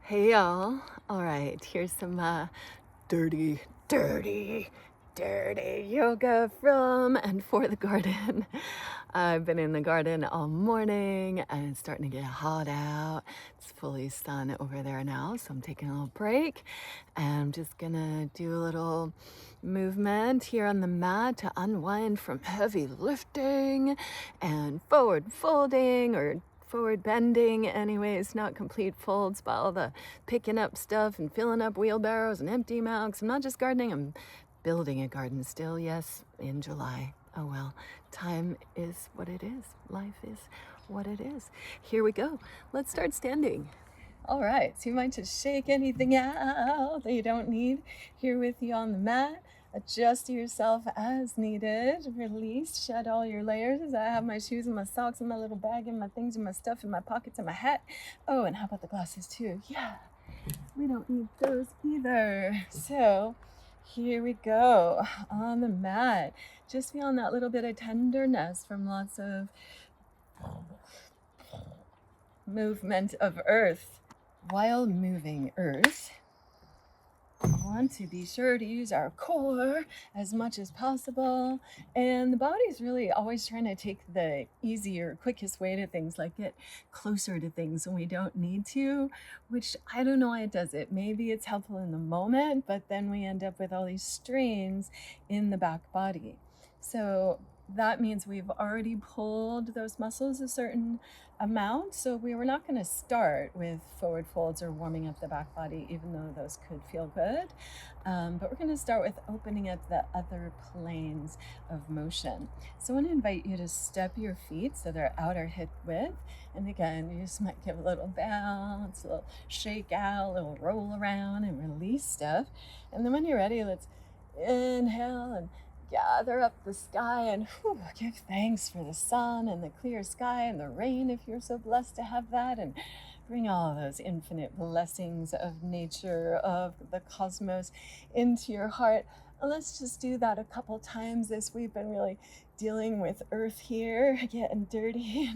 Hey y'all. All right, here's some dirty, dirty, dirty yoga from and for the garden. I've been in the garden all morning and it's starting to get hot out. It's fully sun over there now, so I'm taking a little break. And I'm just gonna do a little movement here on the mat to unwind from heavy lifting and forward folding or forward bending anyways, not complete folds, but all the picking up stuff and filling up wheelbarrows and empty mouths. I'm not just gardening, I'm building a garden still, yes, in July. Oh well, time is what it is. Life is what it is. Here we go. Let's start standing. All right, so you might just shake anything out that you don't need here with you on the mat. Adjust yourself as needed. Release, shed all your layers. I have my shoes and my socks and my little bag and my things and my stuff and my pockets and my hat. Oh, and how about the glasses too? Yeah, we don't need those either. So here we go on the mat. Just feel that little bit of tenderness from lots of movement of earth. While moving earth, I want to be sure to use our core as much as possible. And the body's really always trying to take the easier, quickest way to things, like get closer to things when we don't need to, which I don't know why it does it. Maybe it's helpful in the moment, but then we end up with all these strains in the back body. So that means we've already pulled those muscles a certain amount. So we were not going to start with forward folds or warming up the back body, even though those could feel good. But we're going to start with opening up the other planes of motion. So I want to invite you to step your feet so they're outer hip width. And again, you just might give a little bounce, a little shake out, a little roll around and release stuff. And then when you're ready, let's inhale and gather up the sky and give thanks for the sun and the clear sky and the rain if you're so blessed to have that, and bring all those infinite blessings of nature, of the cosmos into your heart. And let's just do that a couple times as we've been really dealing with earth here, getting dirty.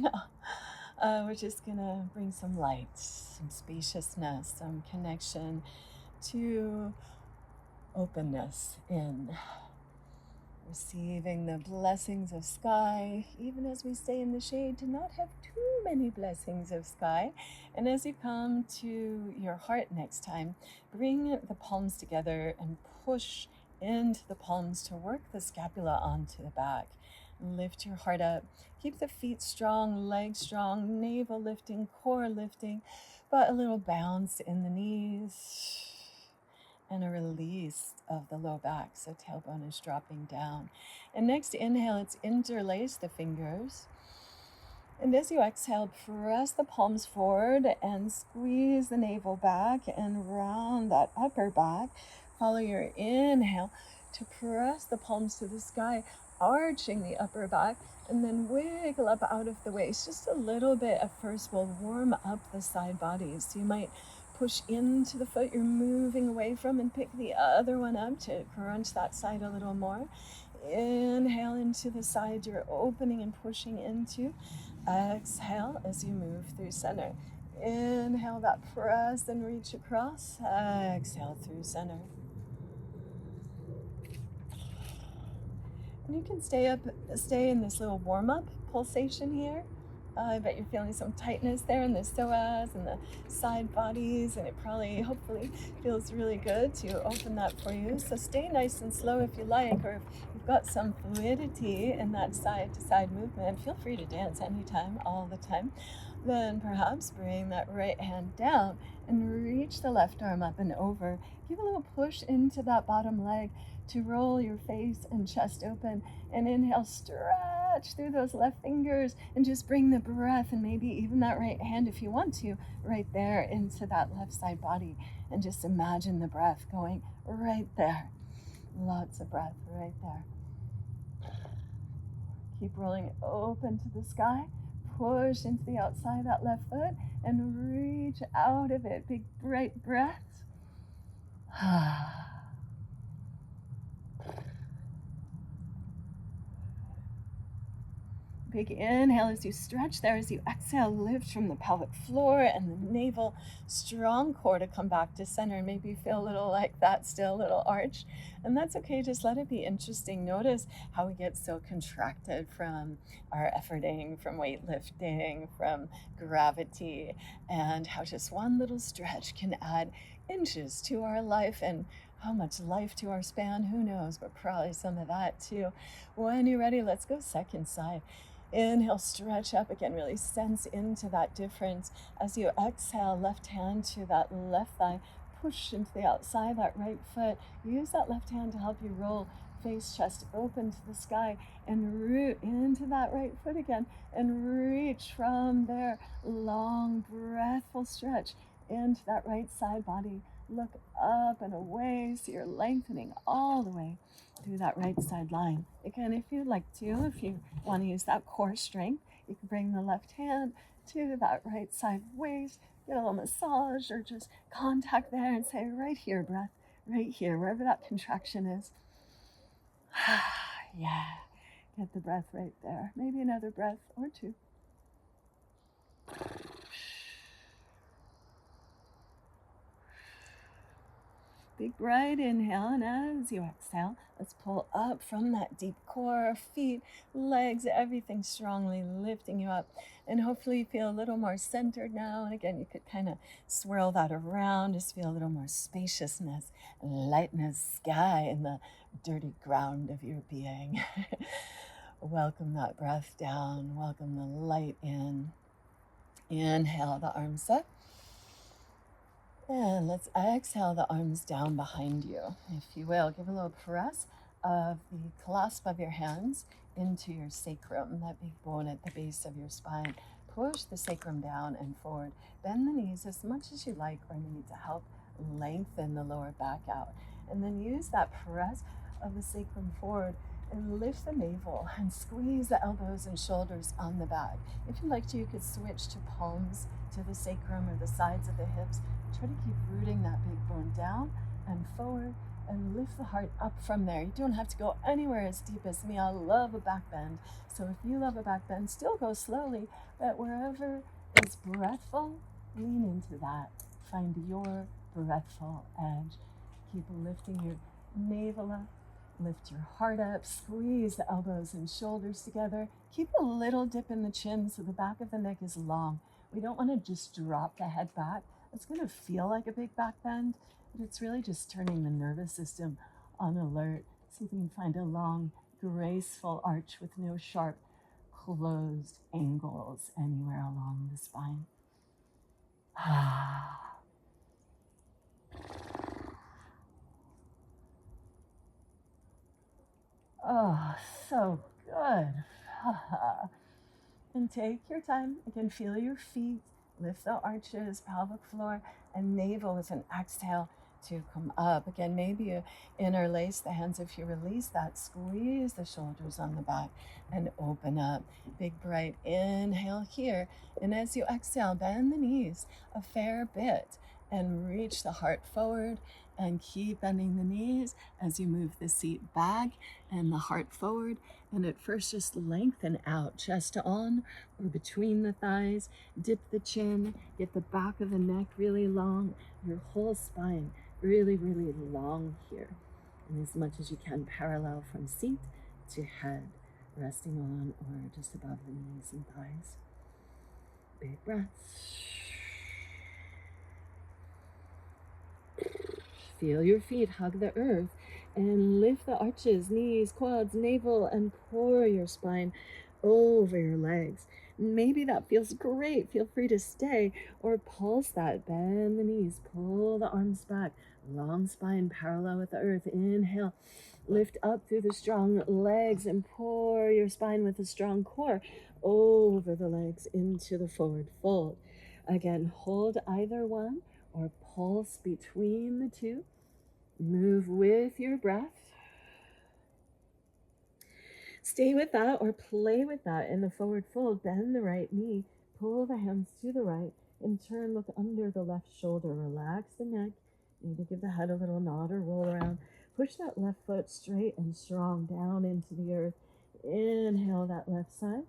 We're just gonna bring some light, some spaciousness, some connection to openness in receiving the blessings of sky, even as we stay in the shade, to not have too many blessings of sky. And as you come to your heart next time, bring the palms together and push into the palms to work the scapula onto the back. Lift your heart up. Keep the feet strong, legs strong, navel lifting, core lifting, but a little bounce in the knees. And a release of the low back, so tailbone is dropping down. And next inhale, let's interlace the fingers. And as you exhale, press the palms forward and squeeze the navel back and round that upper back. Follow your inhale to press the palms to the sky, arching the upper back, and then wiggle up out of the waist. Just a little bit at first will warm up the side bodies. So you might push into the foot you're moving away from and pick the other one up to crunch that side a little more. Inhale into the side you're opening and pushing into. Exhale as you move through center. Inhale that press and reach across. Exhale through center. And you can stay in this little warm-up pulsation here. I bet you're feeling some tightness there in the psoas and the side bodies, and it probably, hopefully, feels really good to open that for you. So stay nice and slow if you like, or if you've got some fluidity in that side-to-side movement, feel free to dance anytime, all the time. Then perhaps bring that right hand down and reach the left arm up and over. Give a little push into that bottom leg to roll your face and chest open, and inhale, stretch through those left fingers and just bring the breath, and maybe even that right hand if you want to, right there into that left side body, and just imagine the breath going right there. Lots of breath right there. Keep rolling open to the sky. Push into the outside of that left foot and reach out of it. Big bright breath. Big inhale as you stretch there. As you exhale, lift from the pelvic floor and the navel. Strong core to come back to center. Maybe you feel a little like that, still a little arch. And that's okay. Just let it be interesting. Notice how we get so contracted from our efforting, from weightlifting, from gravity, and how just one little stretch can add inches to our life. And how much life to our span, who knows, but probably some of that too. When you're ready, let's go second side. Inhale, stretch up again, really sense into that difference. As you exhale, left hand to that left thigh, push into the outside, that right foot. Use that left hand to help you roll face, chest open to the sky, and root into that right foot again, and reach from there. Long, breathful stretch into that right side body. Look up and away, so you're lengthening all the way through that right side line. Again, if you'd like to, if you want to use that core strength, you can bring the left hand to that right side waist, get a little massage or just contact there and say, right here, breath, right here, wherever that contraction is. Yeah, get the breath right there. Maybe another breath or two. Big bright inhale, and as you exhale, let's pull up from that deep core, feet, legs, everything strongly lifting you up. And hopefully you feel a little more centered now. And again, you could kind of swirl that around, just feel a little more spaciousness, lightness, sky in the dirty ground of your being. Welcome that breath down, welcome the light in. Inhale the arms up. And let's exhale the arms down behind you. If you will, give a little press of the clasp of your hands into your sacrum, that big bone at the base of your spine. Push the sacrum down and forward. Bend the knees as much as you like or need to help lengthen the lower back out. And then use that press of the sacrum forward and lift the navel and squeeze the elbows and shoulders on the back. If you'd like to, you could switch to palms to the sacrum or the sides of the hips. Try to keep rooting that big bone down and forward and lift the heart up from there. You don't have to go anywhere as deep as me. I love a back bend. So if you love a back bend, still go slowly, but wherever is breathful, lean into that. Find your breathful edge. Keep lifting your navel up. Lift your heart up, squeeze the elbows and shoulders together. Keep a little dip in the chin so the back of the neck is long. We don't want to just drop the head back. It's going to feel like a big back bend, but it's really just turning the nervous system on alert. See if you can find a long, graceful arch with no sharp, closed angles anywhere along the spine. Oh, so good. And take your time. Again, feel your feet, lift the arches, pelvic floor, and navel with an exhale to come up. Again, maybe you interlace the hands. If you release that, squeeze the shoulders on the back and open up. Big bright inhale here. And as you exhale, bend the knees a fair bit and reach the heart forward and keep bending the knees as you move the seat back and the heart forward. And at first, just lengthen out, chest on or between the thighs. Dip the chin, get the back of the neck really long, your whole spine really, really long here. And as much as you can, parallel from seat to head, resting on or just above the knees and thighs. Big breaths. Feel your feet hug the earth and lift the arches, knees, quads, navel, and pour your spine over your legs. Maybe that feels great. Feel free to stay or pulse that. Bend the knees, pull the arms back, long spine parallel with the earth. Inhale, lift up through the strong legs and pour your spine with a strong core over the legs into the forward fold. Again, hold either one or pulse between the two. Move with your breath. Stay with that or play with that in the forward fold. Bend the right knee, pull the hands to the right, and turn, look under the left shoulder. Relax the neck. Maybe give the head a little nod or roll around. Push that left foot straight and strong down into the earth. Inhale that left side.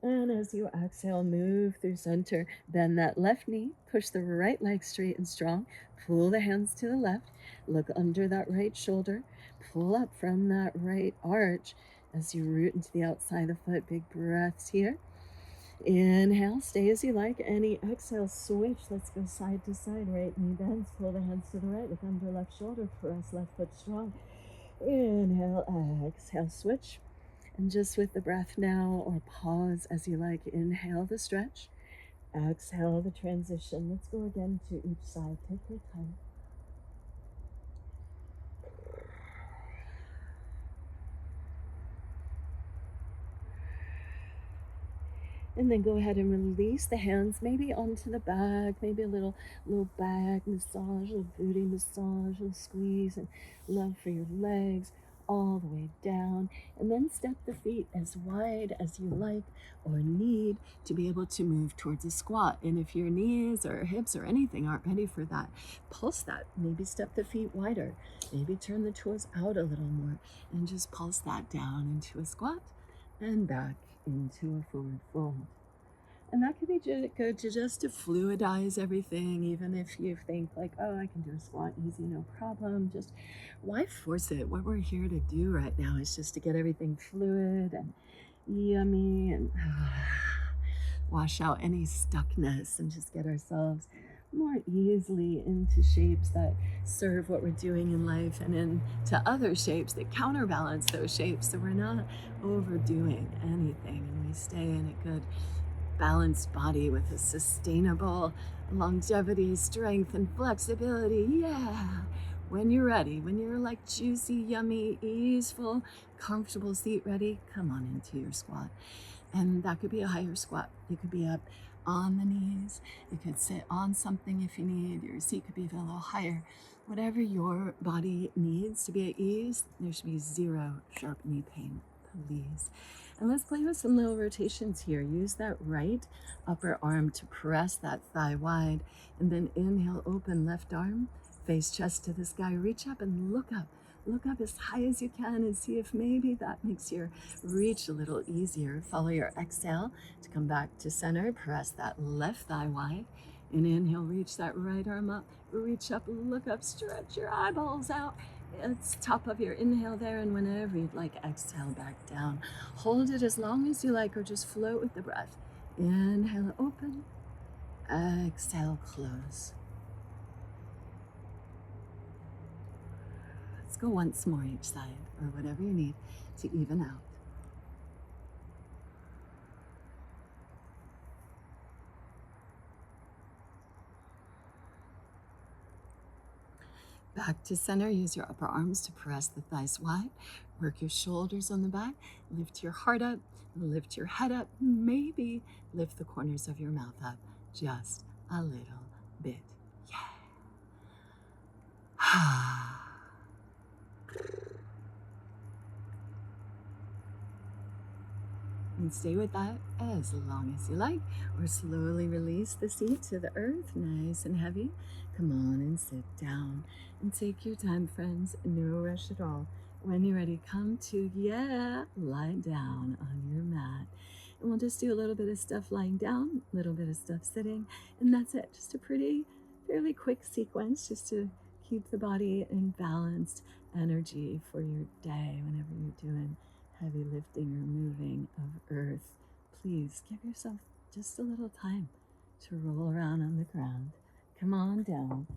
And as you exhale, move through center. Bend that left knee. Push the right leg straight and strong. Pull the hands to the left. Look under that right shoulder. Pull up from that right arch as you root into the outside of the foot. Big breaths here. Inhale, stay as you like. Any exhale, switch. Let's go side to side. Right knee bends. Pull the hands to the right. Look under left shoulder. Press left foot strong. Inhale, exhale, switch. And just with the breath now, or pause as you like. Inhale the stretch. Exhale the transition. Let's go again to each side. Take your time. And then go ahead and release the hands, maybe onto the back, maybe a little back massage, a little booty massage, a little squeeze, and love for your legs all the way down. And then step the feet as wide as you like or need to be able to move towards a squat. And if your knees or hips or anything aren't ready for that, pulse that. Maybe step the feet wider. Maybe turn the toes out a little more and just pulse that down into a squat and back into a forward fold. And that could be good to just to fluidize everything, even if you think like, oh, I can do a squat easy, no problem. Just why force it? What we're here to do right now is just to get everything fluid and yummy and wash out any stuckness and just get ourselves more easily into shapes that serve what we're doing in life and into other shapes that counterbalance those shapes, so we're not overdoing anything and we stay in a good balanced body with a sustainable longevity, strength, and flexibility. Yeah. When you're ready, when you're like juicy, yummy, easeful, comfortable seat ready, come on into your squat. And that could be a higher squat. You could be up on the knees. You could sit on something if you need. Your seat could be even a little higher. Whatever your body needs to be at ease, there should be zero sharp knee pain, please. And let's play with some little rotations here. Use that right upper arm to press that thigh wide. And then inhale, open left arm, face chest to the sky. Reach up and look up. Look up as high as you can and see if maybe that makes your reach a little easier. Follow your exhale to come back to center. Press that left thigh wide. And inhale, reach that right arm up. Reach up, look up, stretch your eyeballs out. It's top of your inhale there, and whenever you'd like, exhale back down. Hold it as long as you like, or just float with the breath. Inhale, open. Exhale, close. Let's go once more each side, or whatever you need to even out. Back to center, use your upper arms to press the thighs wide. Work your shoulders on the back. Lift your heart up, lift your head up. Maybe lift the corners of your mouth up just a little bit. Yeah. And stay with that as long as you like, or slowly release the seat to the earth, nice and heavy. Come on and sit down and take your time, friends. No rush at all. When you're ready, come to, lie down on your mat. And we'll just do a little bit of stuff lying down, a little bit of stuff sitting, and that's it. Just a fairly quick sequence just to keep the body in balanced energy for your day whenever you're doing heavy lifting or moving of earth. Please give yourself just a little time to roll around on the ground. Come on down.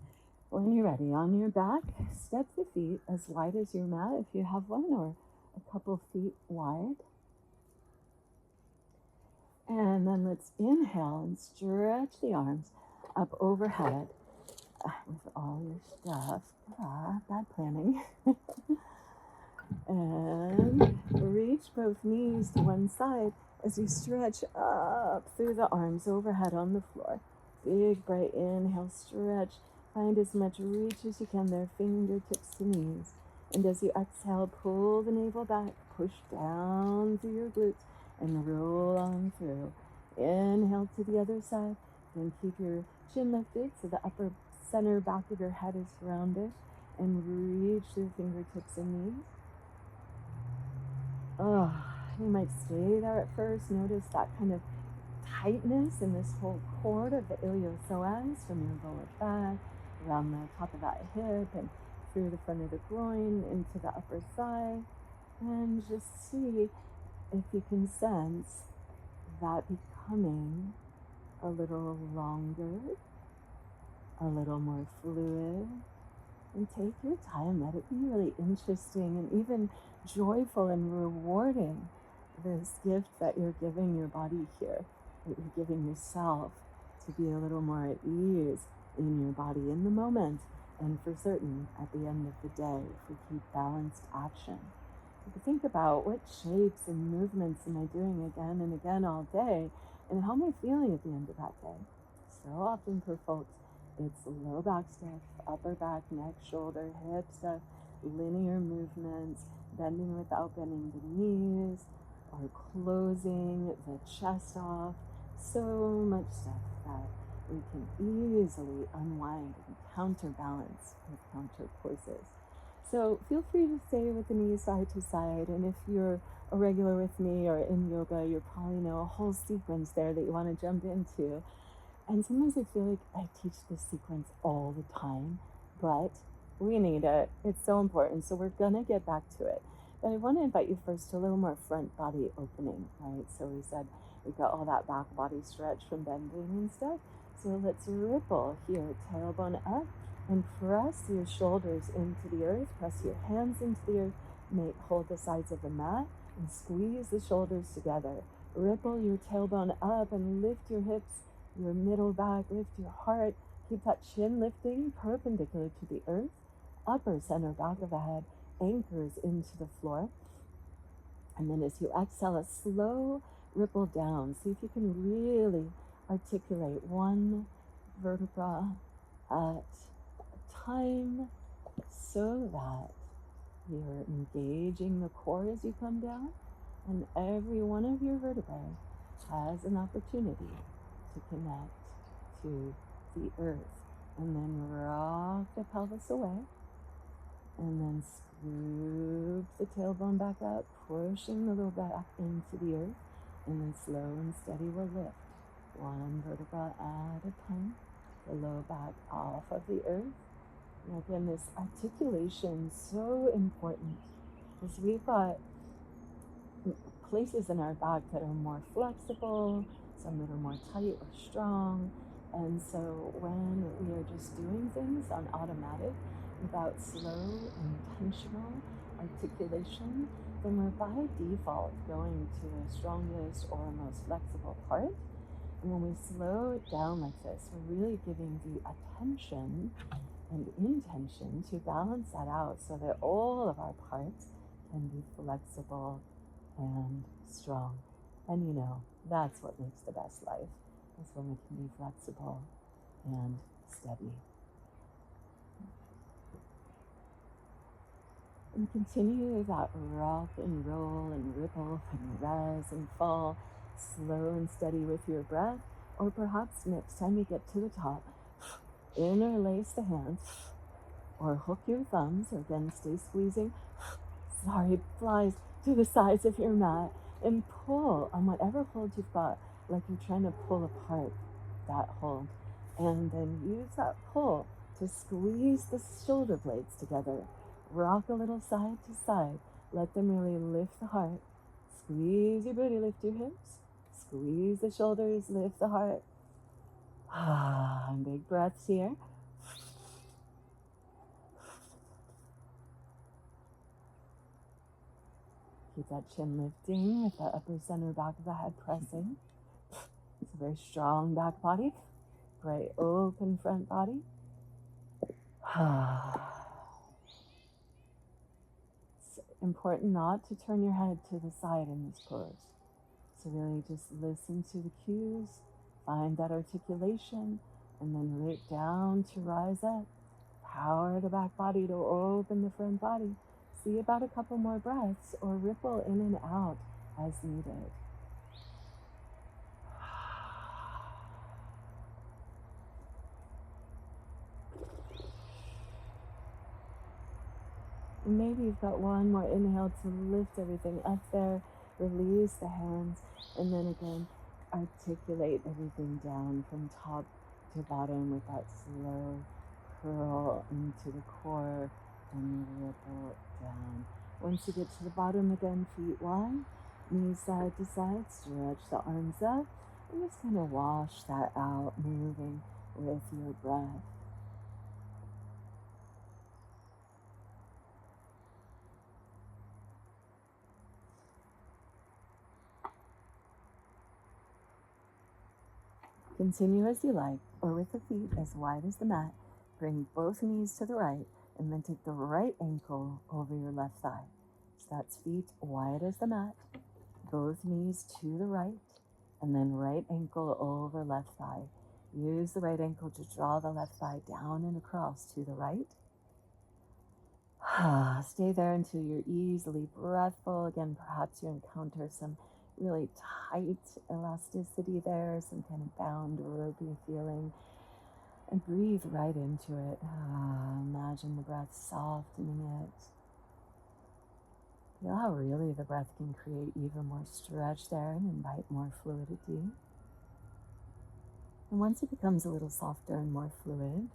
When you're ready, on your back, step the feet as wide as your mat if you have one, or a couple feet wide. And then let's inhale and stretch the arms up overhead with all your stuff. Bad planning. And reach both knees to one side as you stretch up through the arms overhead on the floor. Big, bright inhale, stretch. Find as much reach as you can there, fingertips to knees. And as you exhale, pull the navel back, push down through your glutes, and roll on through. Inhale to the other side. Then keep your chin lifted so the upper center back of your head is rounded. And reach through fingertips and knees. You might stay there at first. Notice that kind of tightness in this whole cord of the iliopsoas from your lower back, around the top of that hip and through the front of the groin into the upper thigh. And just see if you can sense that becoming a little longer, a little more fluid. And take your time, let it be really interesting and even joyful and rewarding, this gift that you're giving your body here, that you're giving yourself, to be a little more at ease in your body in the moment, and for certain at the end of the day, if we keep balanced action. You think about what shapes and movements am I doing again and again all day, and how am I feeling at the end of that day? So often for folks, it's low back stuff, upper back, neck, shoulder, hip stuff, linear movements, bending without bending the knees, or closing the chest off. So much stuff that we can easily unwind and counterbalance with counter poses. So feel free to stay with the knees side to side, and if you're a regular with me or in yoga, you probably know a whole sequence there that you want to jump into. And sometimes I feel like I teach this sequence all the time, but we need it. It's so important. So we're gonna get back to it. But I want to invite you first to a little more front body opening, right? So we said we've got all that back body stretch from bending and stuff. So let's ripple here, tailbone up, and press your shoulders into the earth. Press your hands into the earth. Hold the sides of the mat and squeeze the shoulders together. Ripple your tailbone up and lift your hips, your middle back, lift your heart, keep that chin lifting perpendicular to the earth, upper center back of the head anchors into the floor. And then as you exhale, a slow ripple down. See if you can really articulate one vertebra at a time, so that you're engaging the core as you come down, and every one of your vertebrae has an opportunity to connect to the earth. And then rock the pelvis away, and then scoop the tailbone back up, pushing the low back into the earth, and then slow and steady will lift one vertebra at a time, the low back off of the earth. And again, this articulation is so important, because we've got places in our back that are more flexible, some that are more tight or strong. And so when we are just doing things on automatic without slow, intentional articulation, then we're by default going to the strongest or most flexible part. And when we slow it down like this, we're really giving the attention and intention to balance that out, so that all of our parts can be flexible and strong. And you know, that's what makes the best life, is when we can be flexible and steady. And continue that rock and roll and ripple and rise and fall, slow and steady with your breath. Or perhaps next time you get to the top, interlace the hands, or hook your thumbs, or again stay squeezing, flies to the sides of your mat, and pull on whatever hold you've got, like you're trying to pull apart that hold. And then use that pull to squeeze the shoulder blades together. Rock a little side to side. Let them really lift the heart. Squeeze your booty, lift your hips. Squeeze the shoulders, lift the heart. And big breaths here. Keep that chin lifting with the upper center back of the head pressing. It's a very strong back body, great open front body. It's important not to turn your head to the side in this pose. So really just listen to the cues, find that articulation, and then right down to rise up. Power the back body to open the front body. See about a couple more breaths, or ripple in and out as needed. Maybe you've got one more inhale to lift everything up there. Release the hands, and then again, articulate everything down from top to bottom with that slow curl into the core and ripple down. Once you get to the bottom again, feet wide, knees side to side, stretch the arms up, and just kind of wash that out, moving with your breath. Continue as you like, or with the feet as wide as the mat. Bring both knees to the right, and then take the right ankle over your left thigh. So that's feet wide as the mat, both knees to the right, and then right ankle over left thigh. Use the right ankle to draw the left thigh down and across to the right. Stay there until you're easily breathful. Again, perhaps you encounter some really tight elasticity there, some kind of bound, ropey feeling. And breathe right into it. Imagine the breath softening it. Feel how really the breath can create even more stretch there and invite more fluidity. And once it becomes a little softer and more fluid,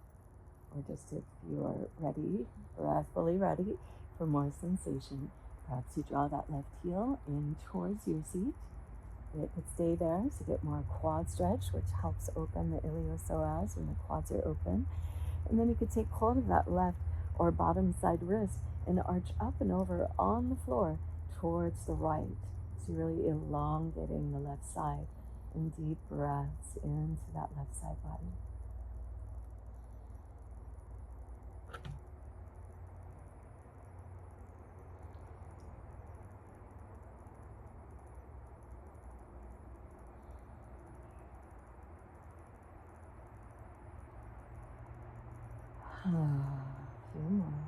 or just if you are ready, breathfully ready for more sensation, perhaps you draw that left heel in towards your seat. It could stay there, so get more quad stretch, which helps open the iliopsoas when the quads are open. And then you could take hold of that left or bottom side wrist and arch up and over on the floor towards the right. So you're really elongating the left side, and deep breaths into that left side body. A few more.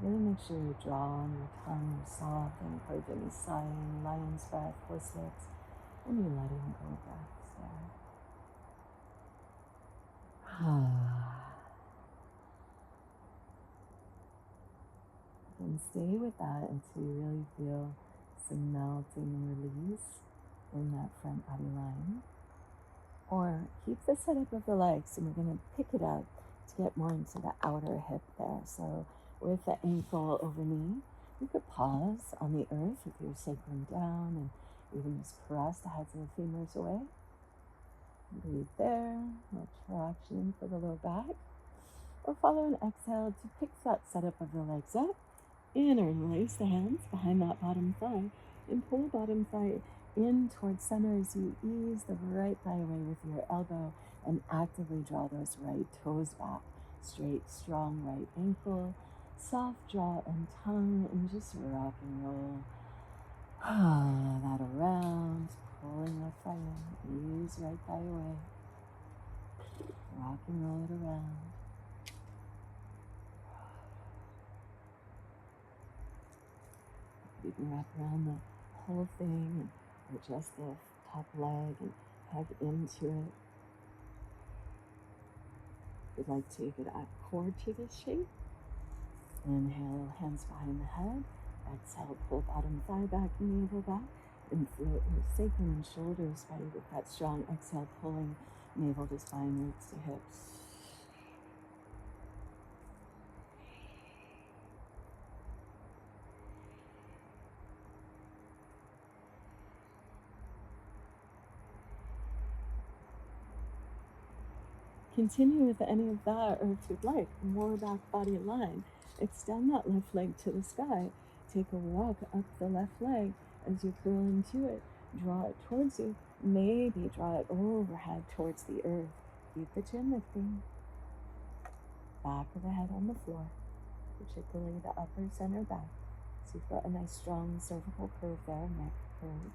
Really make sure your jaw and your tongue are soft and encourage any sighing, lion's breath, horse lips, any letting go breaths there. And stay with that until you really feel some melting and release in that front body line. Or keep the setup of the legs, and we're going to pick it up to get more into the outer hip there. So with the ankle over knee, you could pause on the earth with your sacrum down and even just press the heads of the femurs away. Breathe there, a little traction for the low back. Or follow an exhale to pick that setup of the legs up. Interlace the hands behind that bottom thigh and pull the bottom thigh in towards center as you ease the right thigh away with your elbow and actively draw those right toes back. Straight, strong right ankle, soft jaw and tongue, and just rock and roll that around, pulling left thigh in, ease right thigh away, rock and roll it around. You can wrap around the whole thing and adjust the top leg and hug into it. If you'd like to, you could add core to this shape. Inhale, hands behind the head. Exhale, pull bottom thigh back, navel back, and float your sacrum and shoulders by with that strong exhale, pulling navel to spine, roots to hips. Continue with any of that, or if you'd like, more back body line. Extend that left leg to the sky. Take a walk up the left leg as you curl into it. Draw it towards you. Maybe draw it overhead towards the earth. Keep the chin lifting. Back of the head on the floor, particularly the upper center back. So you've got a nice strong cervical curve there, neck curve.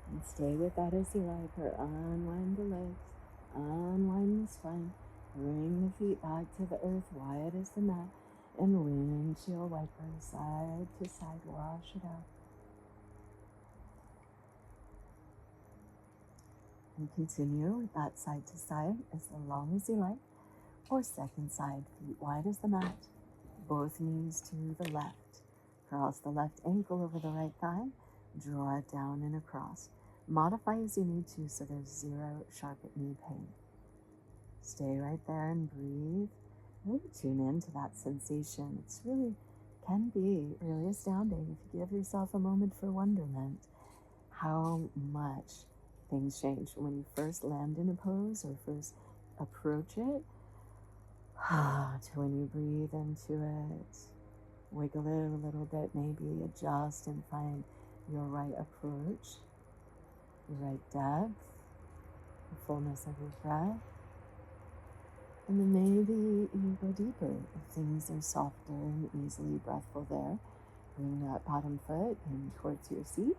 And Stay with that as you like, or unwind the legs, unwind the spine, bring the feet back to the earth, wide as the mat, and windshield wiper, side to side, wash it out. And continue with that side to side as long as you like, or second side, feet wide as the mat, both knees to the left. Cross the left ankle over the right thigh, draw it down and across. Modify as you need to so there's zero sharp knee pain. Stay right there and breathe. Really tune into that sensation. It's really can be really astounding if you give yourself a moment for wonderment how much things change when you first land in a pose or first approach it to when you breathe into it. Wiggle it a little bit, maybe adjust and find your right approach, your right depth, the fullness of your breath. And then maybe you go deeper if things are softer and easily breathful there. Bring that bottom foot in towards your seat.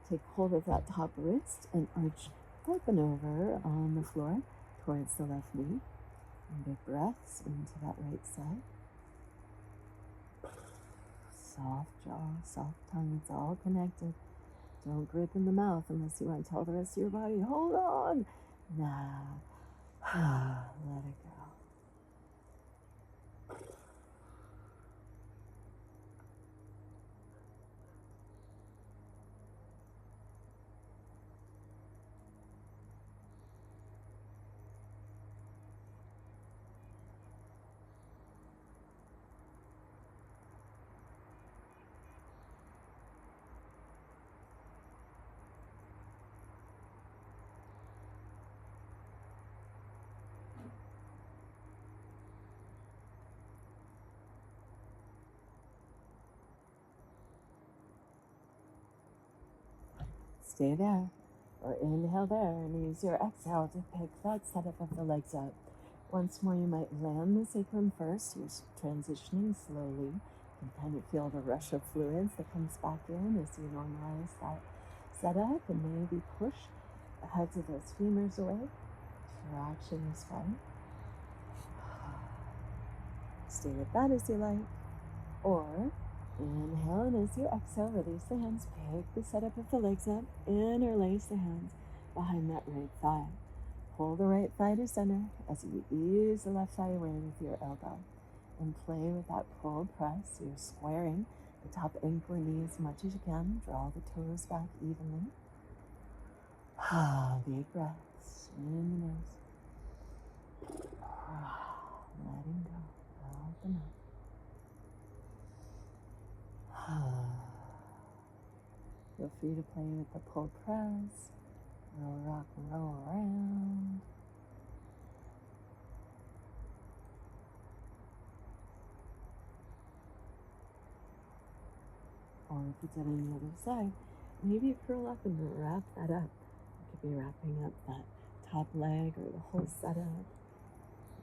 Take hold of that top wrist and arch up and over on the floor towards the left knee. And big breaths into that right side. Soft jaw, soft tongue, it's all connected. Don't grip in the mouth unless you want to tell the rest of your body, hold on. Nah, let it go. Stay there, or inhale there, and use your exhale to pick that setup of the legs up. Once more, you might land the sacrum first. You're transitioning slowly. You can kind of feel the rush of fluids that comes back in as you normalize that setup, and maybe push the heads of those femurs away, traction your spine. Stay with that as you like, or inhale, and as you exhale, release the hands, pick the setup of the legs up, interlace the hands behind that right thigh. Pull the right thigh to center as you ease the left thigh away with your elbow. And play with that pull press. You're squaring the top ankle and knee as much as you can. Draw the toes back evenly. Big breaths in the nose. Letting go out the mouth. Feel free to play with the pull press, roll, rock, and roll around. Or if it's on the other side, maybe curl up and wrap that up. You could be wrapping up that top leg or the whole setup,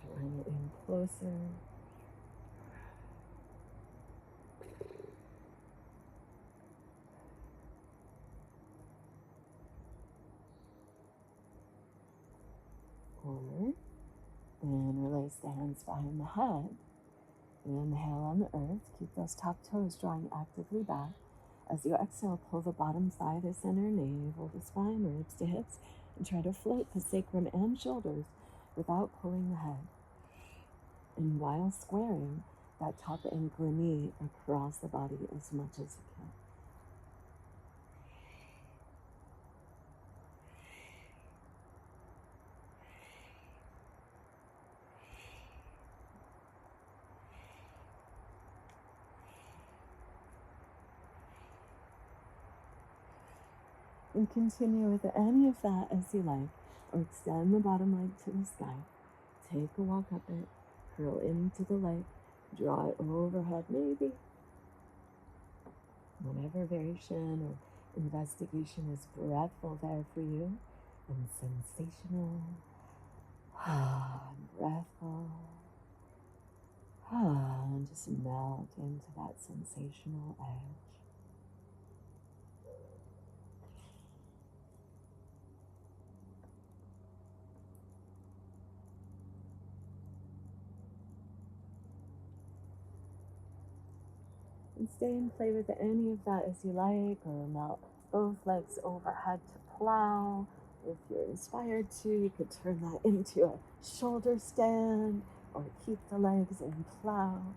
drawing it in closer. Or then release the hands behind the head. Inhale on the earth. Keep those top toes drawing actively back. As you exhale, pull the bottom thigh to center, navel to spine, ribs to hips, and try to float the sacrum and shoulders without pulling the head. And while squaring that top ankle and knee across the body as much as you can. And continue with any of that as you like, or extend the bottom leg to the sky. Take a walk up it, curl into the leg, draw it overhead maybe. Whatever variation or investigation is breathful there for you, and sensational, and breathful, and just melt into that sensational edge. And stay and play with any of that as you like, or melt both legs overhead to plow. If you're inspired to, you could turn that into a shoulder stand, or keep the legs in plow.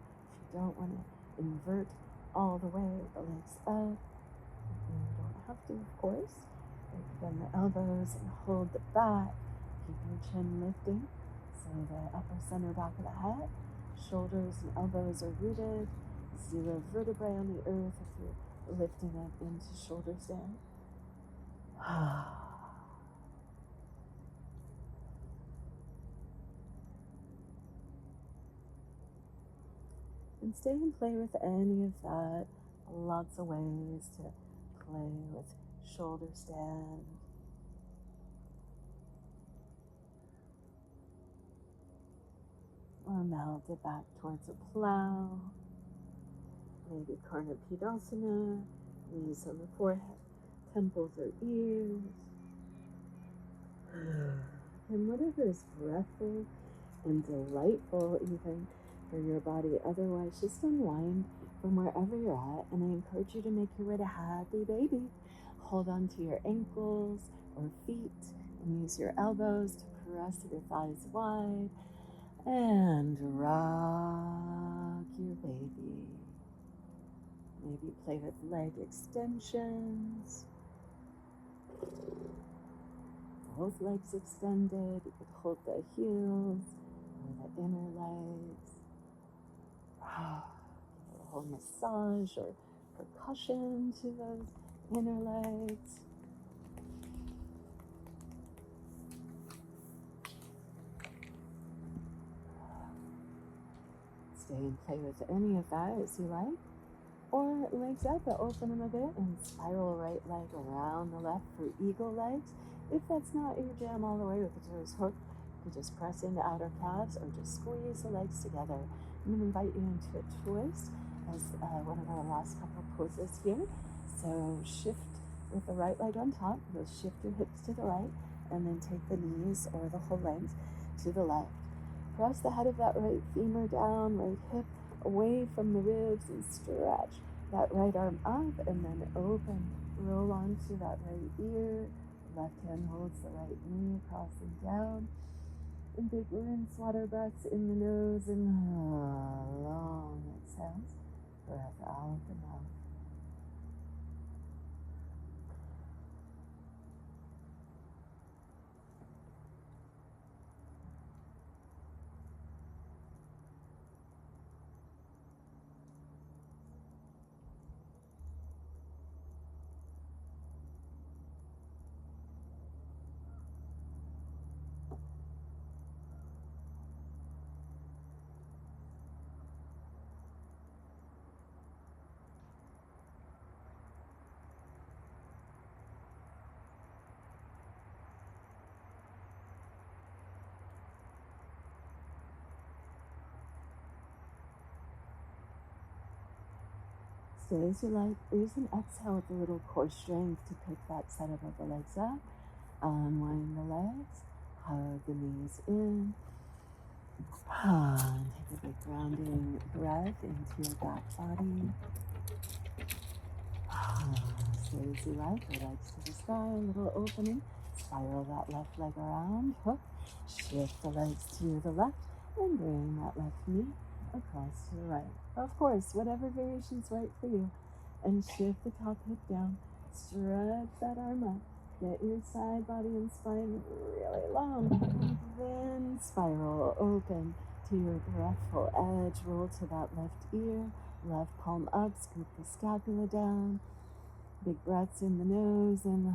If you don't want to invert all the way the legs up, you don't have to, of course. Bend the elbows and hold the back. Keep your chin lifting, so the upper center back of the head, shoulders and elbows are rooted. 0 vertebrae on the earth if you're lifting up into shoulder stand. And stay and play with any of that. Lots of ways to play with shoulder stand. Or melt it back towards a plow. Maybe Karnapidasana, knees on the forehead, temples or ears. And whatever is breathful and delightful even for your body. Otherwise, just unwind from wherever you're at, and I encourage you to make your way to happy baby. Hold on to your ankles or feet and use your elbows to press your thighs wide and rock your baby. Maybe play with leg extensions. Both legs extended. You could hold the heels or the inner legs. Give a whole massage or percussion to those inner legs. Stay and play with any of that as you like. Or legs up, but open them a bit and spiral right leg around the left for eagle legs. If that's not your jam all the way with the toes hooked, you could just press into outer calves or just squeeze the legs together. I'm going to invite you into a twist as one of our last couple poses here. So shift with the right leg on top. You'll shift your hips to the right and then take the knees or the whole legs to the left. Press the head of that right femur down, right hip away from the ribs, and stretch that right arm up and then open. Roll onto that right ear. Left hand holds the right knee, crossing down. And big rinse water breaths in the nose and long exhales. Breath out the mouth. Stay as you like. Use an exhale with a little core strength to pick that setup of the legs up. Unwind the legs. Hug the knees in. Take a big grounding breath into your back body. Stay as you like. The legs to the sky. A little opening. Spiral that left leg around. Hook. Shift the legs to the left. And bring that left knee across to the right. Of course, whatever variation's right for you. And shift the top hip down. Stretch that arm up. Get your side body and spine really long. And then spiral open to your breathful edge. Roll to that left ear. Left palm up. Scoop the scapula down. Big breaths in the nose and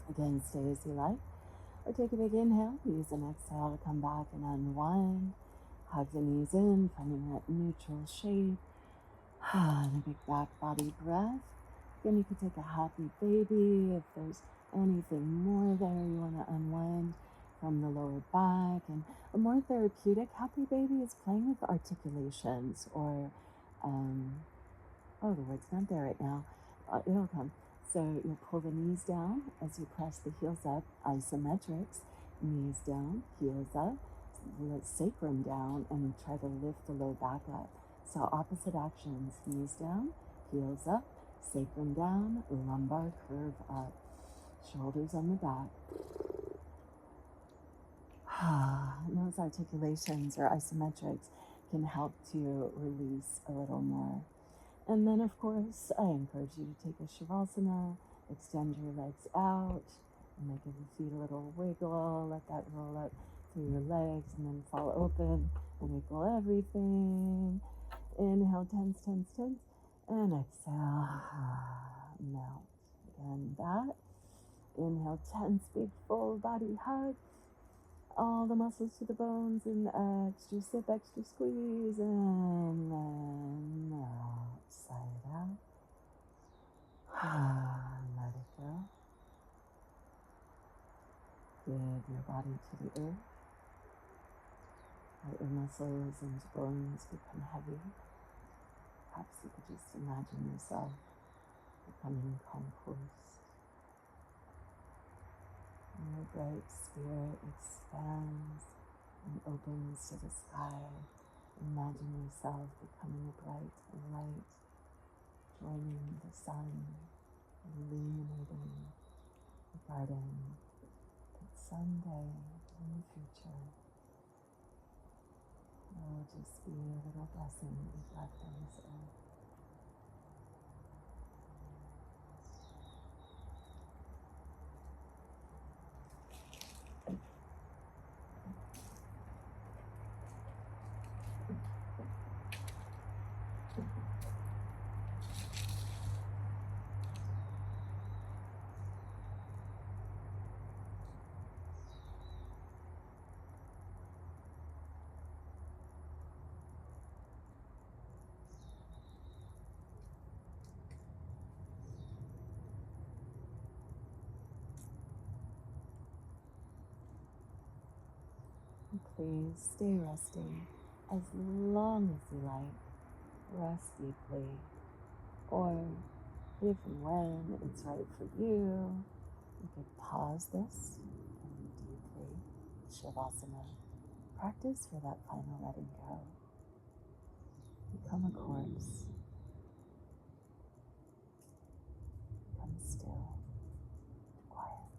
Again, stay as you like, or take a big inhale. Use an exhale to come back and unwind. Hug the knees in, finding that neutral shape. And a big back body breath. Again, you could take a happy baby if there's anything more there you want to unwind from the lower back. And a more therapeutic happy baby is playing with articulations or, oh, the word's not there right now. It'll come. So you'll pull the knees down as you press the heels up, isometrics, knees down, heels up, let sacrum down, and try to lift the low back up. So opposite actions, knees down, heels up, sacrum down, lumbar curve up, shoulders on the back. And those articulations or isometrics can help to release a little more. And then, of course, I encourage you to take a Shavasana, extend your legs out, and then give your feet a little wiggle, let that roll up through your legs, and then fall open, and wiggle everything. Inhale, tense, tense, tense, and exhale, melt. Again, that. Inhale, tense, big full body hug. All the muscles to the bones, and extra sip, extra squeeze, and then out, side out. Let it go. Give your body to the earth. Let your muscles and bones become heavy. Perhaps you could just imagine yourself becoming compost. And your bright spirit expands and opens to the sky. Imagine yourself becoming a bright light, joining the sun, illuminating the garden, that someday in the future it will just be a little blessing that you've left on this earth. Please stay resting as long as you like. Rest deeply. Or if and when it's right for you, you could pause this and deeply Shavasana. Practice for that final letting go. Become a corpse. Become still, quiet.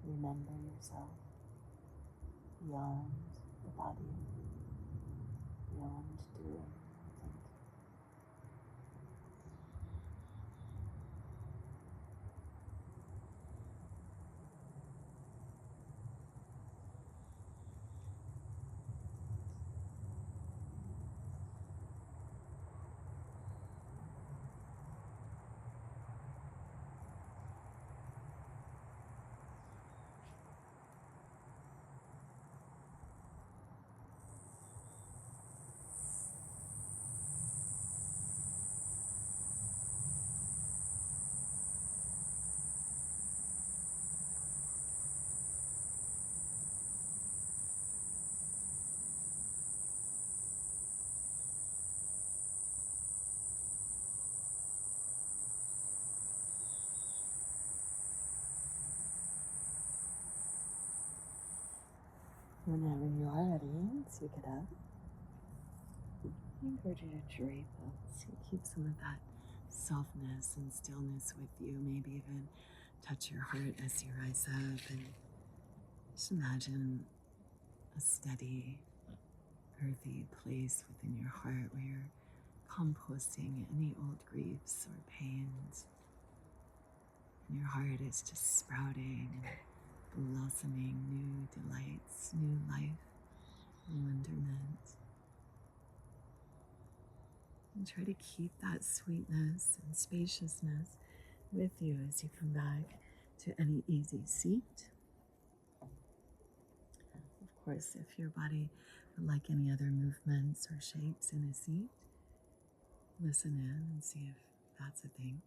Remember yourself beyond the body, beyond doing and thinking. Whenever you are ready to get up, I encourage you to drape up. So you keep some of that softness and stillness with you. Maybe even touch your heart as you rise up, and just imagine a steady, earthy place within your heart where you're composting any old griefs or pains. And your heart is just sprouting and blossoming new delights, new life, wonderment. And try to keep that sweetness and spaciousness with you as you come back to any easy seat. Of course, if your body would like any other movements or shapes in a seat, listen in and see if that's a thing.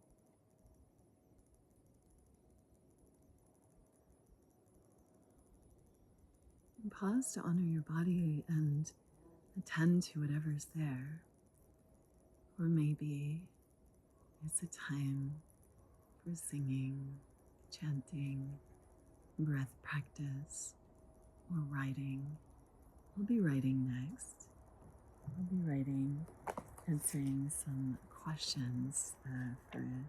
And pause to honor your body and attend to whatever's there. Or maybe it's a time for singing, chanting, breath practice, or writing. I'll be writing next. I'll be writing, answering some questions for a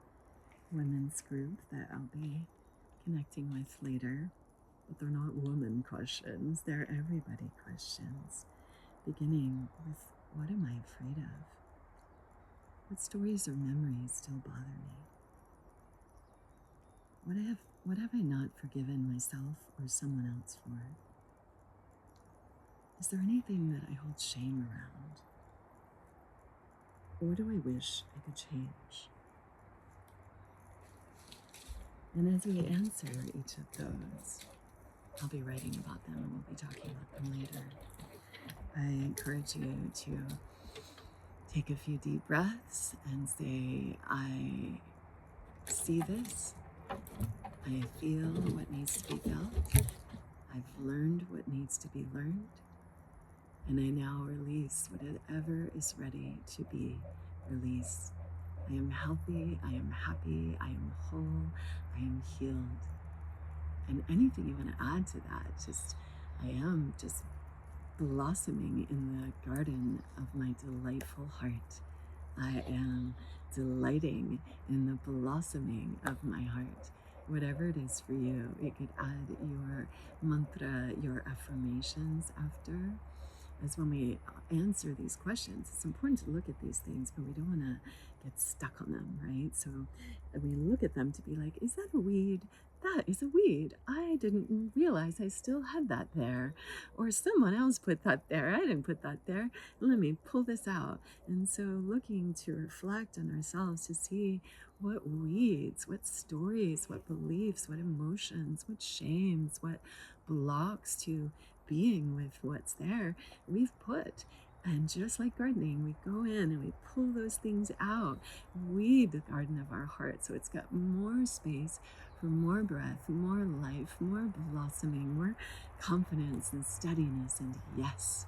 women's group that I'll be connecting with later. But they're not woman questions, they're everybody questions. Beginning with, what am I afraid of? What stories or memories still bother me? What have I not forgiven myself or someone else for? Is there anything that I hold shame around? Or do I wish I could change? And as we answer each of those, I'll be writing about them and we'll be talking about them later. I encourage you to take a few deep breaths and say, I see this. I feel what needs to be felt. I've learned what needs to be learned. And I now release whatever is ready to be released. I am healthy, I am happy, I am whole, I am healed. And anything you want to add to that, I am just blossoming in the garden of my delightful heart. I am delighting in the blossoming of my heart. Whatever it is for you, you could add your mantra, your affirmations after. As when we answer these questions, it's important to look at these things, but we don't want to get stuck on them, right? So we look at them to be like, is that a weed? That is a weed. I didn't realize I still had that there. Or someone else put that there. I didn't put that there. Let me pull this out. And so looking to reflect on ourselves to see what weeds, what stories, what beliefs, what emotions, what shames, what blocks to being with what's there we've put. And just like gardening, we go in and we pull those things out, weed the garden of our heart so it's got more space for more breath, more life, more blossoming, more confidence and steadiness and yes.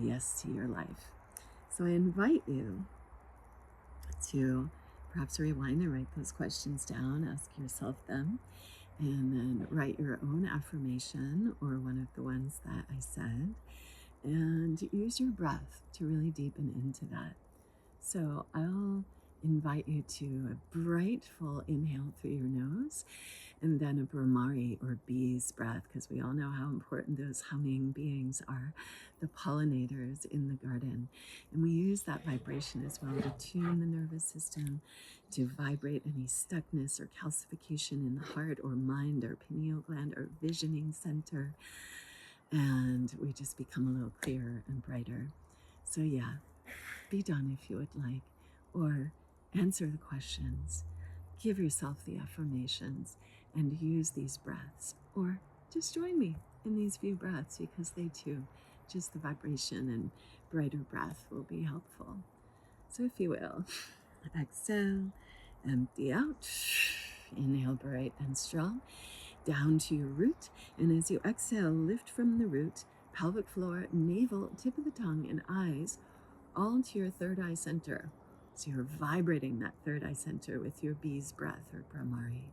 Yes to your life. So I invite you to perhaps rewind and write those questions down, ask yourself them, and then write your own affirmation or one of the ones that I said, and use your breath to really deepen into that. So I'll invite you to a bright, full inhale through your nose, and then a Brahmari or bee's breath, because we all know how important those humming beings are, the pollinators in the garden. And we use that vibration as well to tune the nervous system, to vibrate any stuckness or calcification in the heart or mind or pineal gland or visioning center. And we just become a little clearer and brighter. So yeah, be done if you would like, or answer the questions, give yourself the affirmations, and use these breaths. Or just join me in these few breaths, because they too, just the vibration and brighter breath will be helpful. So if you will, exhale, empty out, inhale bright and strong, down to your root. And as you exhale, lift from the root, pelvic floor, navel, tip of the tongue, and eyes, all to your third eye center. So you're vibrating that third eye center with your bee's breath or Brahmari.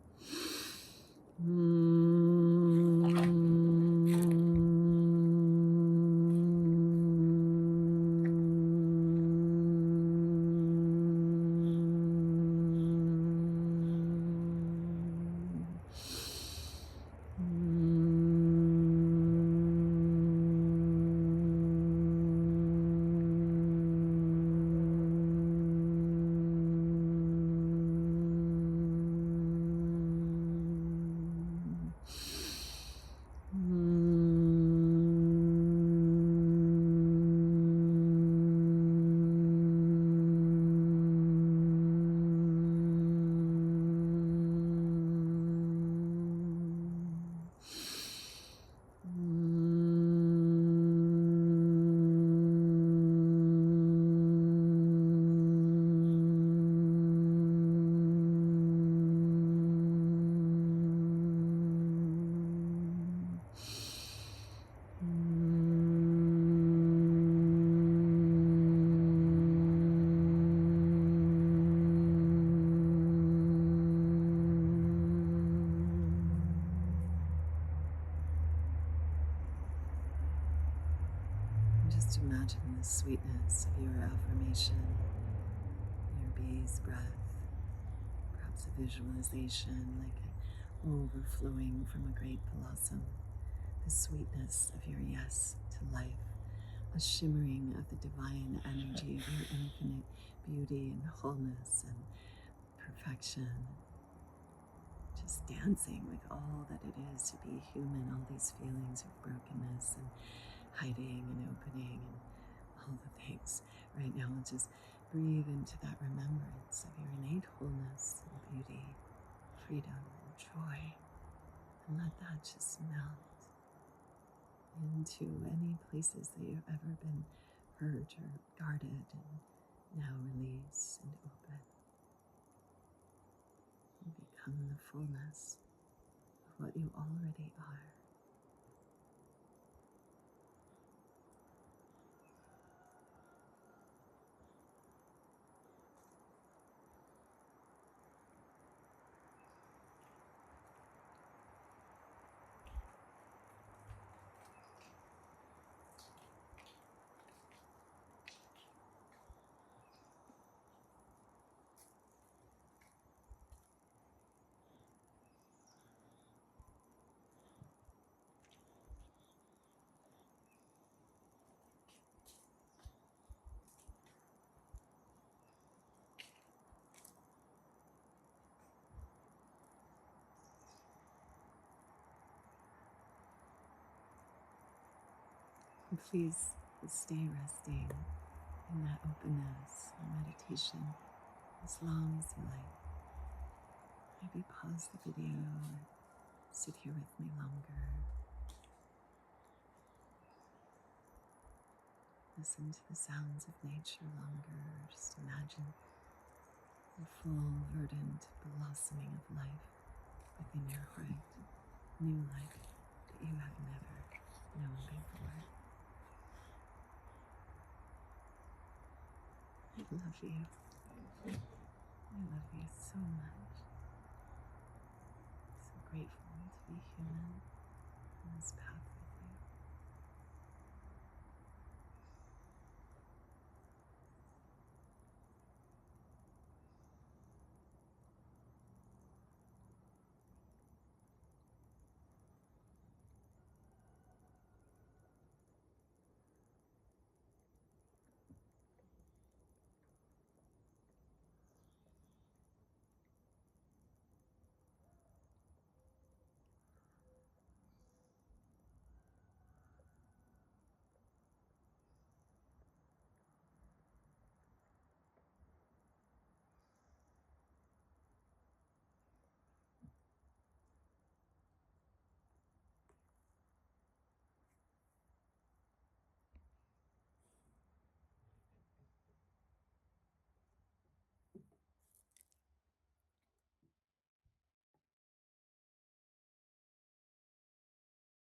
imagine the sweetness of your affirmation, your base breath, perhaps a visualization like overflowing from a great blossom, the sweetness of your yes to life, a shimmering of the divine energy of your infinite beauty and wholeness and perfection, just dancing with all that it is to be human, all these feelings of brokenness and hiding and opening and all the things. Right now, just breathe into that remembrance of your innate wholeness and beauty, freedom and joy, and let that just melt into any places that you've ever been hurt or guarded, and now release and open and become the fullness of what you already are. And please stay resting in that openness and meditation as long as you like. Maybe pause the video and sit here with me longer. Listen to the sounds of nature longer. Just imagine the full, verdant blossoming of life within your heart. New life that you have never known before. I love you. I love you so much. So grateful to be human on this path.